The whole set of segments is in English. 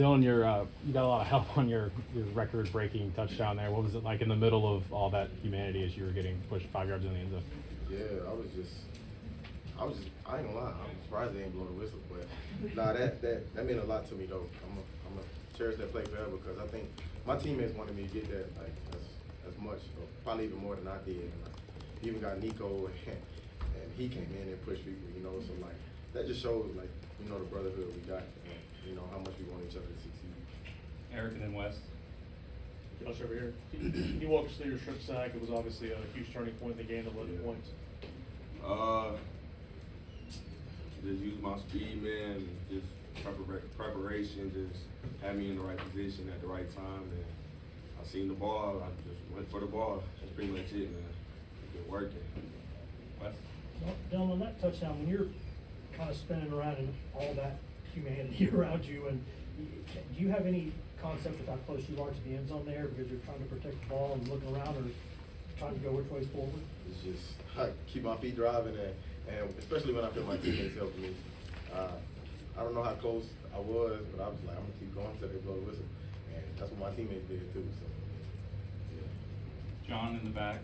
Dylan, you got a lot of help on your record-breaking touchdown there. What was it like in the middle of all that humanity as you were getting pushed 5 yards in the end zone? Yeah, I ain't gonna lie, I'm surprised they ain't blow the whistle, but nah, that meant a lot to me though. I'm gonna cherish that play forever because I think my teammates wanted me to get that like as much, or probably even more than I did. And like, even got Nico and he came in and pushed people, so like that just shows like, the brotherhood we got and, how much we want each other to succeed. Eric and then Wes. Josh over here. Can you walk us through your strip sack? It was obviously a huge turning point in the game, 11 points. Just use my speed, man, and just preparation, just had me in the right position at the right time, and I seen the ball, I just went for the ball. That's pretty much it, man. It's been working. Wes? Well, Dylan, on that touchdown, when you're kind of spinning around and all that humanity around you, and do you have any concept of how close you are to the end zone there because you're trying to protect the ball and looking around, or trying to go which way's forward? It's just I keep my feet driving and especially when I feel my teammates helping me. I don't know how close I was, but I was like, I'm gonna keep going until they blow the whistle, and that's what my teammates did too. So, yeah. John in the back.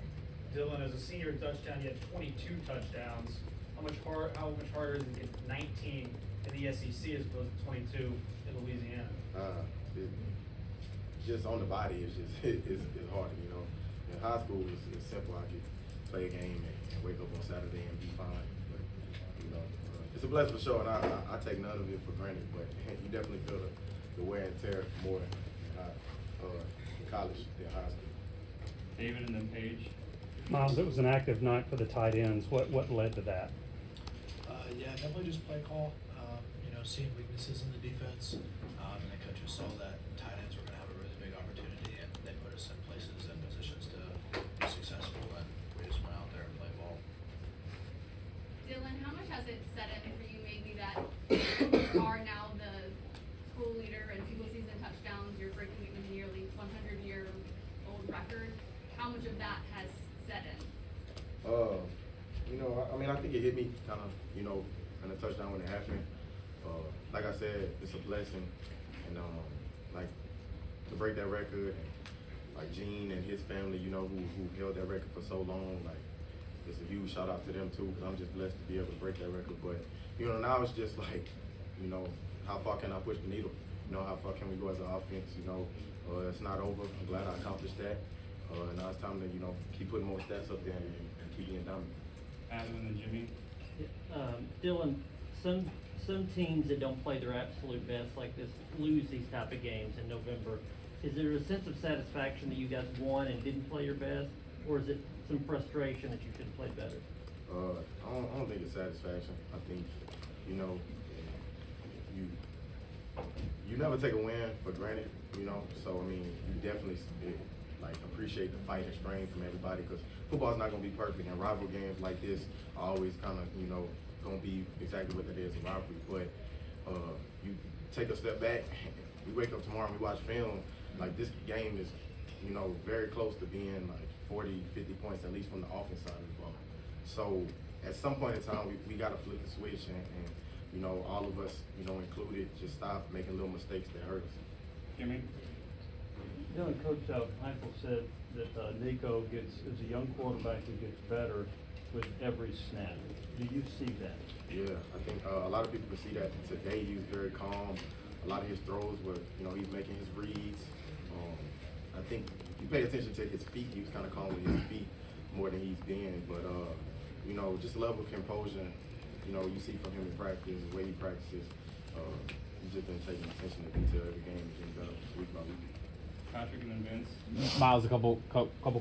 Dylan, as a senior touchdown, you had 22 touchdowns. How much harder is it to get 19 in the SEC as opposed to 22 in Louisiana? Just on the body, it's harder, In high school, it's simple. I could play a game and wake up on Saturday and be fine. But it's a blessing for sure, and I take none of it for granted. But you definitely feel the wear and tear more in college than high school. David and then Paige. Miles, it was an active night for the tight ends. What led to that? Yeah, definitely just play call. Seeing weaknesses in the defense, and the coaches saw that tight ends were going to have a really big opportunity, and they put us in places and positions to be successful, and we just went out there and played ball. Dylan, how much has it set in for you maybe that you are now the school leader in single season touchdowns? You're breaking a nearly 100-year-old record. How much of that has set in? I think it hit me kind of, in a touchdown when it happened. Like I said, it's a blessing, and like to break that record, and like Gene and his family, who held that record for so long, like it's a huge shout out to them too, because I'm just blessed to be able to break that record. But now it's just like, how far can I push the needle? How far can we go as an offense? It's not over. I'm glad I accomplished that. Now it's time to keep putting more stats up there and keep getting dominant. Adam and then Jimmy. Dylan, some teams that don't play their absolute best like this lose these type of games in November. Is there a sense of satisfaction that you guys won and didn't play your best, or is it some frustration that you should have played better? I don't think it's satisfaction. I think you never take a win for granted. So you definitely appreciate the fight and strain from everybody, because football's not gonna be perfect, and rival games like this are always kind of gonna be exactly what it is, a rivalry. But you take a step back, we wake up tomorrow and we watch film, like this game is very close to being like 40, 50 points at least from the offense side of the ball. So at some point in time we gotta flip the switch and all of us included, just stop making little mistakes that hurt us. Jimmy. Dylan, Coach Heupel said that Nico is a young quarterback who gets better with every snap. Do you see that? Yeah, I think a lot of people can see that. Today he was very calm. A lot of his throws were, he's making his reads. I think you pay attention to his feet. He was kind of calm with his feet more than he's been. But just level of composure. You see from him in practice, the way he practices. He's just been taking attention to detail every game, week by week. Patrick and then Vince. Miles, a couple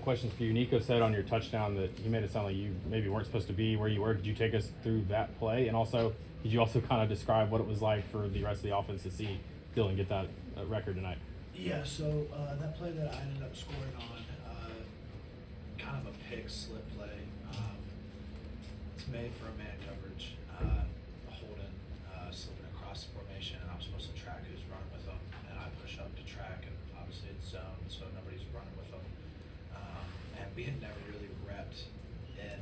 questions for you. Nico said on your touchdown that he made it sound like you maybe weren't supposed to be where you were. Could you take us through that play? And also, could you also kind of describe what it was like for the rest of the offense to see Dylan get that record tonight? Yeah, so that play that I ended up scoring on, kind of a pick slip play. It's made for a man coverage. Holden slipping across the formation, and I'm supposed to track who's running with him, and I push up to track, and obviously it's zone, so nobody's running with him. And we had never really repped in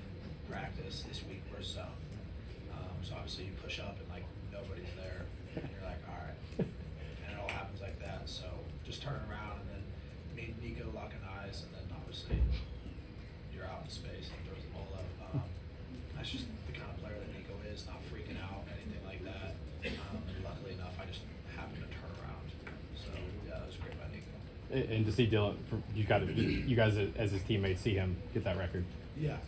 practice this week versus zone. So obviously you push up and like nobody's there, and you're like, all right. And it all happens like just turning around and then me and Nico locking eyes, and then obviously you're out in space and throws the ball up. That's just the kind of player that Nico is, not freaking out, anything like that. And luckily enough, I just happened to turn around. So yeah, that was great by Nico. And to see Dylan, you guys as his teammates see him get that record. Yeah.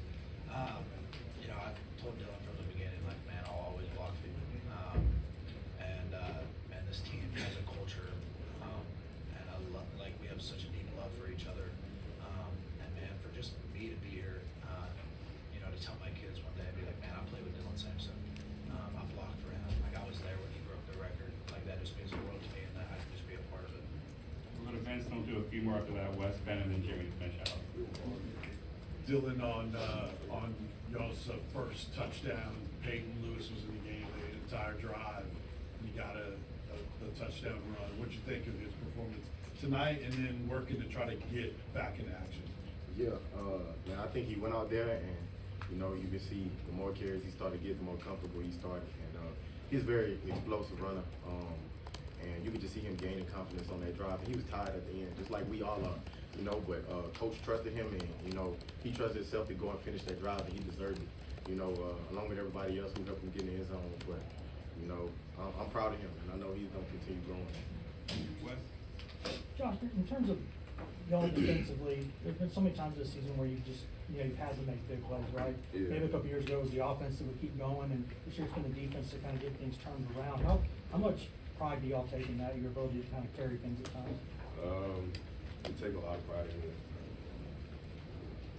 You know, I told Dylan from the beginning, like, man, I'll always block for you. And this team has a culture, and I love, like, we have such a deep love for each other. And man, for just me to be here, you know, to tell my kids one day, be like, man, I played with Dylan Sampson. I blocked for him. Like, I was there when he broke the record. Like, that just means the world to me, and that I can just be a part of it. We're gonna Vince, don't do a few more after that, Wes, Ben, and then Jimmy to finish out. Dylan, on y'all's first touchdown, Peyton Lewis was in the game the entire drive. You got a touchdown run. What'd you think of his performance tonight, and then working to try to get back in action? Yeah, man, I think he went out there and, you know, you can see the more carries he started getting, the more comfortable he started. And he's a very explosive runner. And you could just see him gaining confidence on that drive. And he was tired at the end, just like we all are, you know, but coach trusted him, and, you know, he trusted himself to go and finish that drive, and he deserved it, you know, along with everybody else who helped him get in his zone. But, you know, I'm proud of him, and I know he's going to continue growing. Wes? Josh, in terms of y'all defensively, there's been so many times this season where you've had to make big plays, right? Yeah. Maybe a couple years ago it was the offense that would keep going, and this year it's been the defense to kind of get things turned around. How much pride do y'all take in that, your ability to kind of carry things at times? We take a lot of pride in it.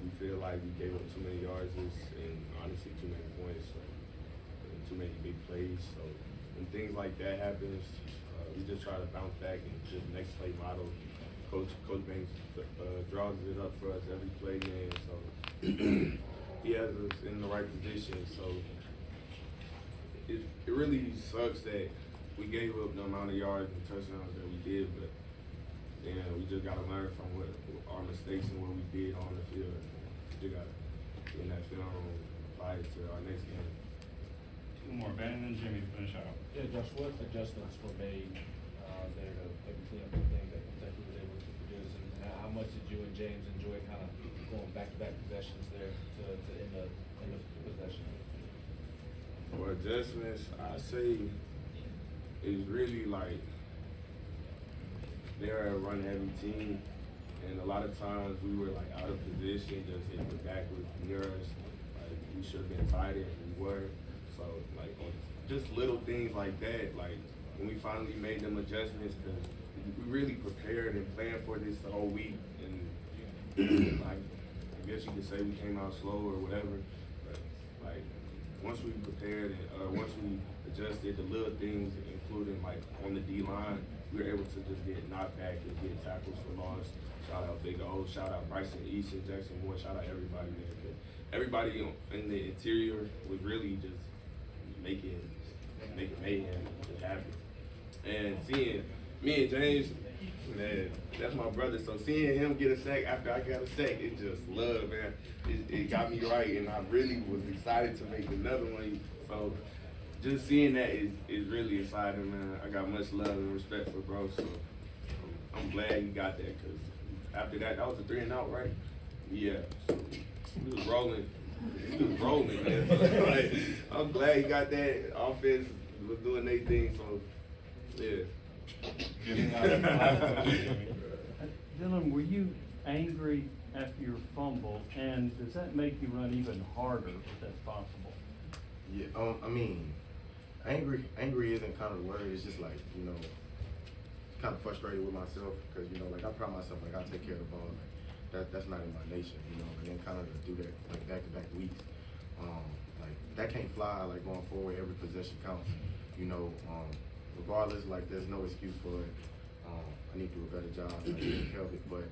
We feel like we gave up too many yards and honestly too many points, and too many big plays. So when things like that happens, we just try to bounce back and just next play model. Coach Banks draws it up for us every play, man. So he has us in the right position. So it really sucks that we gave up the amount of yards and touchdowns that we did, but then we just gotta learn from our mistakes and what we did on the field. We just gotta get in that film and apply it to our next game. Two more, Ben, and then Jimmy to finish out. Yeah, Josh, what adjustments were made there to maybe clean up the things that Kentucky was able to produce, and how much did you and James enjoy kind of going back-to-back possessions there to end the possession? For adjustments, I say it's really like they're a run-heavy team, and a lot of times we were like out of position, just if the back was near us, like we should have been tighter, and we weren't. So like on just little things like that, like when we finally made them adjustments, because we really prepared and planned for this the whole week, and like I guess you could say we came out slow or whatever, but like once we prepared and once we adjusted the little things, including like on the D line, we were able to just get knocked back and get tackles for loss. Shout out Big O, shout out Bryson Easton, Jackson Moore, shout out everybody there. Everybody in the interior was really just making mayhem just happen. And seeing me and James, man, that's my brother. So seeing him get a sack after I got a sack, it just love, man. It got me right, and I really was excited to make another one. So just seeing that is really exciting, man. I got much love and respect for bro. So I'm glad he got that, because after that was a 3-and-out, right? Yeah. So we was rolling. He was rolling, man. Like, I'm glad he got that. Offense was doing their thing, so yeah. Dylan, were you angry after your fumble, and does that make you run even harder if that's possible? Yeah, I mean, angry isn't kind of the word. It's just like, you know, kind of frustrated with myself, because, you know, like I pride myself, like I take care of the ball. Like that's not in my nature, you know. And then kind of to do that like back-to-back weeks, like that can't fly. Like going forward, every possession counts, you know. Regardless, like there's no excuse for it. I need to do a better job, like taking care of it. But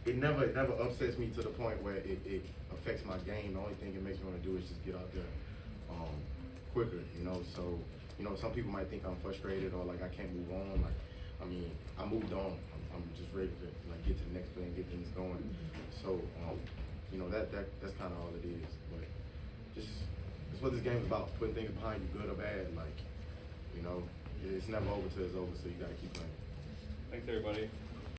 it never upsets me to the point where it affects my game. The only thing it makes me want to do is just get out there quicker, you know. So, you know, some people might think I'm frustrated or like I can't move on. Like, I mean, I moved on. I'm just ready to like get to the next play and get things going. So, you know, that's kind of all it is. But just it's what this game is about: putting things behind you, good or bad. Like, you know, it's never over till it's over. So you got to keep playing. Thanks. everybody.